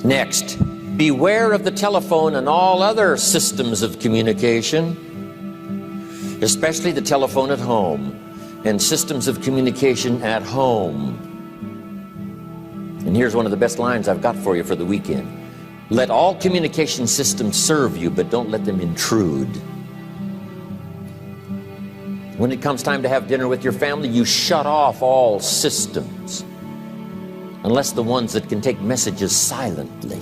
Next, beware of the telephone and all other systems of communication, especially the telephone at home and systems of communication at home. And here's one of the best lines I've got for you for the weekend. Let all communication systems serve you, but don't let them intrude. When it comes time to have dinner with your family, you shut off all systems, unless the ones that can take messages silently.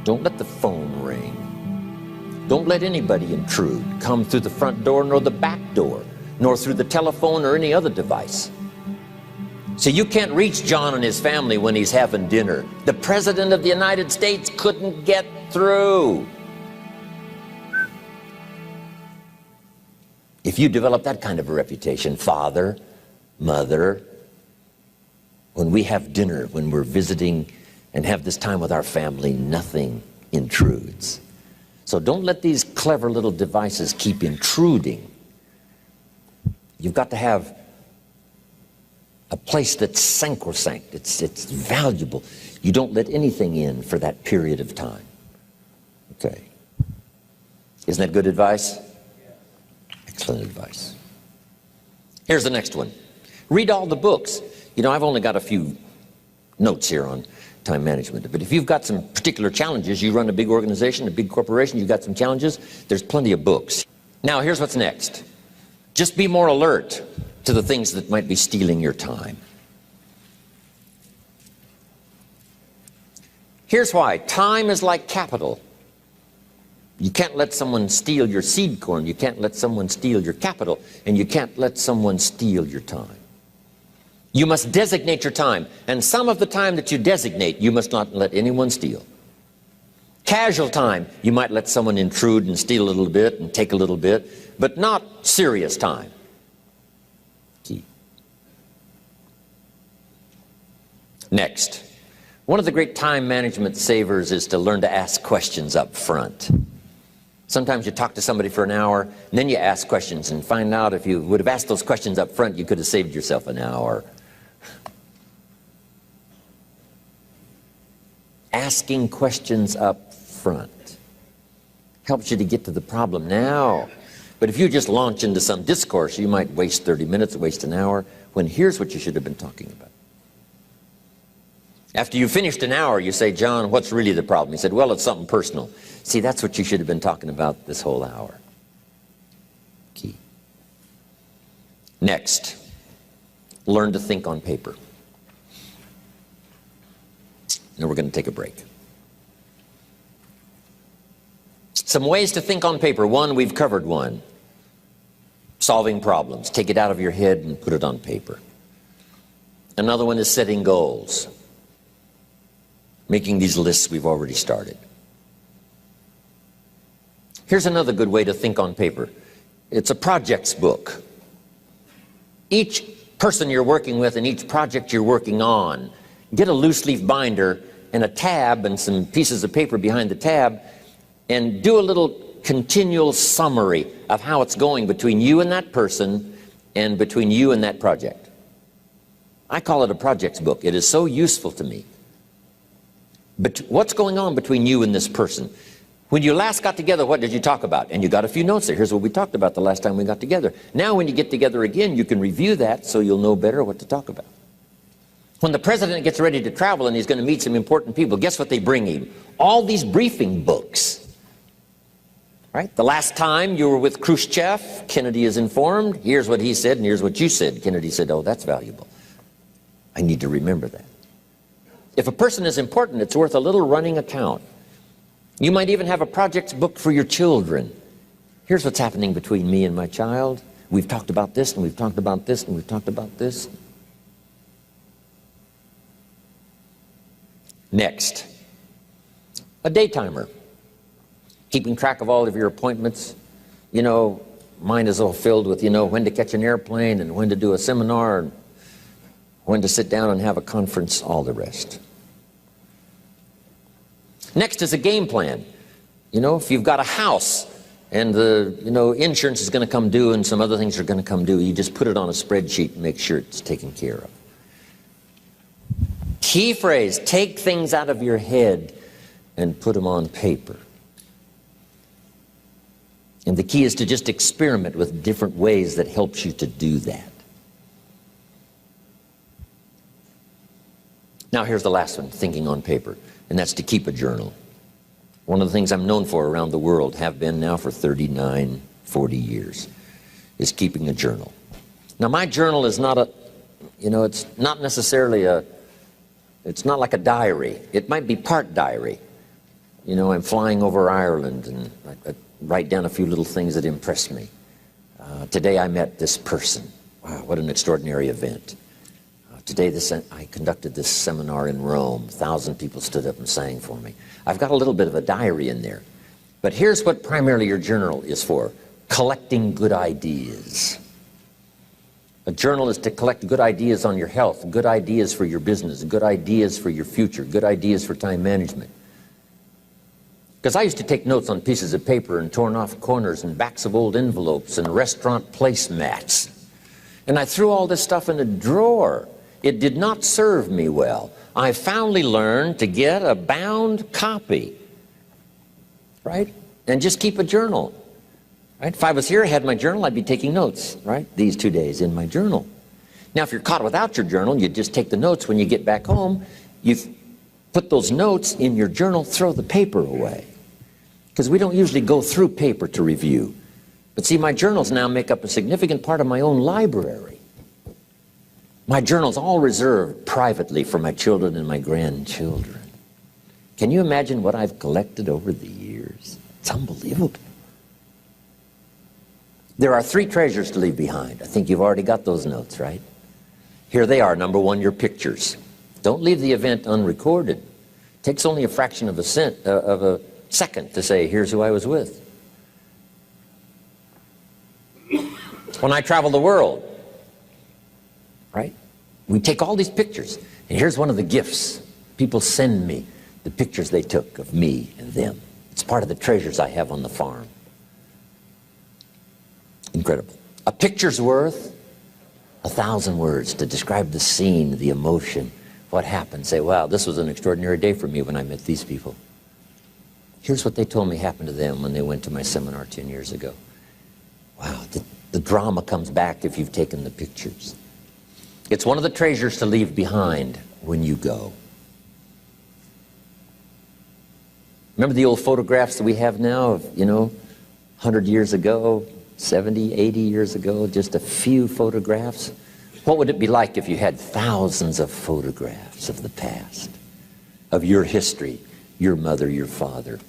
Don't let the phone ring. Don't let anybody intrude, come through the front door nor the back door, nor through the telephone or any other device. So you can't reach John and his family when he's having dinner. The President of the United States couldn't get through. If you develop that kind of a reputation, father, mother, when we have dinner, when we're visiting and have this time with our family, nothing intrudes. So don't let these clever little devices keep intruding. You've got to have a place that's sacrosanct, it's valuable. You don't let anything in for that period of time. Okay. Isn't that good advice? Excellent advice. Here's the next one. Read all the books. You know, I've only got a few notes here on time management, but if you've got some particular challenges, you run a big organization, a big corporation, you've got some challenges, there's plenty of books. Now, here's what's next. Just be more alert to the things that might be stealing your time. Here's why. Time is like capital. You can't let someone steal your seed corn. You can't let someone steal your capital. And you can't let someone steal your time. You must designate your time. And some of the time that you designate, you must not let anyone steal. Casual time, you might let someone intrude and steal a little bit and take a little bit, but not serious time. Key. Next, one of the great time management savers is to learn to ask questions up front. Sometimes you talk to somebody for an hour, and then you ask questions and find out if you would have asked those questions up front, you could have saved yourself an hour. Asking questions up front helps you to get to the problem now. But if you just launch into some discourse, you might waste 30 minutes, waste an hour, when here's what you should have been talking about. After you finished an hour, you say, John, what's really the problem? He said, well, it's something personal. See, that's what you should have been talking about this whole hour. Key. Next, learn to think on paper. Now we're going to take a break. Some ways to think on paper. One, we've covered one. Solving problems. Take it out of your head and put it on paper. Another one is setting goals. Making these lists we've already started. Here's another good way to think on paper. It's a projects book. Each person you're working with and each project you're working on, get a loose leaf binder and a tab and some pieces of paper behind the tab and do a little continual summary of how it's going between you and that person and between you and that project. I call it a projects book. It is so useful to me. But what's going on between you and this person? When you last got together, what did you talk about? And you got a few notes there. Here's what we talked about the last time we got together. Now when you get together again, you can review that so you'll know better what to talk about. When the president gets ready to travel and he's going to meet some important people, guess what they bring him? All these briefing books. Right? The last time you were with Khrushchev, Kennedy is informed. Here's what he said and here's what you said. Kennedy said, oh, that's valuable. I need to remember that. If a person is important, it's worth a little running account. You might even have a projects book for your children. Here's what's happening between me and my child. We've talked about this, and we've talked about this, and we've talked about this. Next, a day timer. Keeping track of all of your appointments. You know, mine is all filled with, when to catch an airplane and when to do a seminar and when to sit down and have a conference, all the rest. Next is a game plan. If you've got a house and the insurance is going to come due and some other things are going to come due, you just put it on a spreadsheet and make sure it's taken care of. Key phrase, take things out of your head and put them on paper. And the key is to just experiment with different ways that helps you to do that. Now here's the last one, thinking on paper, and that's to keep a journal. One of the things I'm known for around the world, have been now for 39, 40 years, is keeping a journal. Now my journal is not it's not necessarily it's not like a diary. It might be part diary. I'm flying over Ireland and I write down a few little things that impress me. Today I met this person. Wow, what an extraordinary event. Today I conducted this seminar in Rome. 1,000 people stood up and sang for me. I've got a little bit of a diary in there. But here's what primarily your journal is for: collecting good ideas. A journal is to collect good ideas on your health, good ideas for your business, good ideas for your future, good ideas for time management. Because I used to take notes on pieces of paper and torn off corners and backs of old envelopes and restaurant placemats. And I threw all this stuff in a drawer. It did not serve me well. I finally learned to get a bound copy, right? And just keep a journal, right? If I was here, I had my journal, I'd be taking notes, right? These 2 days in my journal. Now, if you're caught without your journal, you just take the notes. When you get back home, you put those notes in your journal, throw the paper away. Because we don't usually go through paper to review. But see, my journals now make up a significant part of my own library. My journal's all reserved privately for my children and my grandchildren. Can you imagine what I've collected over the years? It's unbelievable. There are 3 treasures to leave behind. I think you've already got those notes, right? Here they are. Number 1, your pictures. Don't leave the event unrecorded. It takes only a fraction of a second to say, here's who I was with. When I travel the world, right? We take all these pictures, and here's one of the gifts. People send me the pictures they took of me and them. It's part of the treasures I have on the farm. Incredible. A picture's worth 1,000 words to describe the scene, the emotion, what happened. Say, wow, this was an extraordinary day for me when I met these people. Here's what they told me happened to them when they went to my seminar 10 years ago. Wow, the drama comes back if you've taken the pictures. It's one of the treasures to leave behind when you go. Remember the old photographs that we have now of, 100 years ago, 70, 80 years ago, just a few photographs? What would it be like if you had thousands of photographs of the past, of your history, your mother, your father,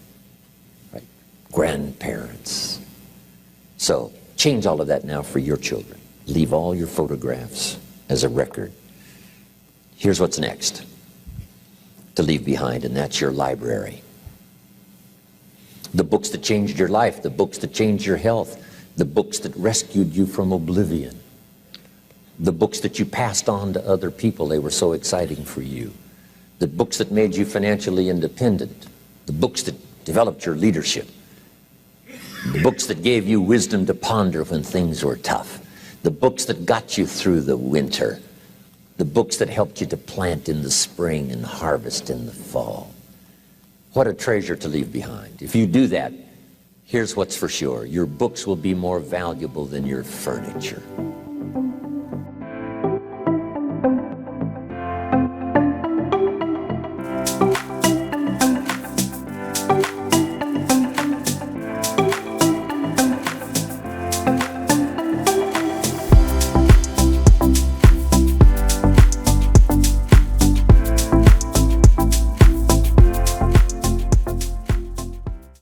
right? Grandparents? So change all of that now for your children. Leave all your photographs as a record. Here's what's next to leave behind, and that's your library. The books that changed your life, the books that changed your health, the books that rescued you from oblivion, the books that you passed on to other people, they were so exciting for you, the books that made you financially independent, the books that developed your leadership, the books that gave you wisdom to ponder when things were tough, the books that got you through the winter, the books that helped you to plant in the spring and harvest in the fall. What a treasure to leave behind. If you do that, here's what's for sure. Your books will be more valuable than your furniture.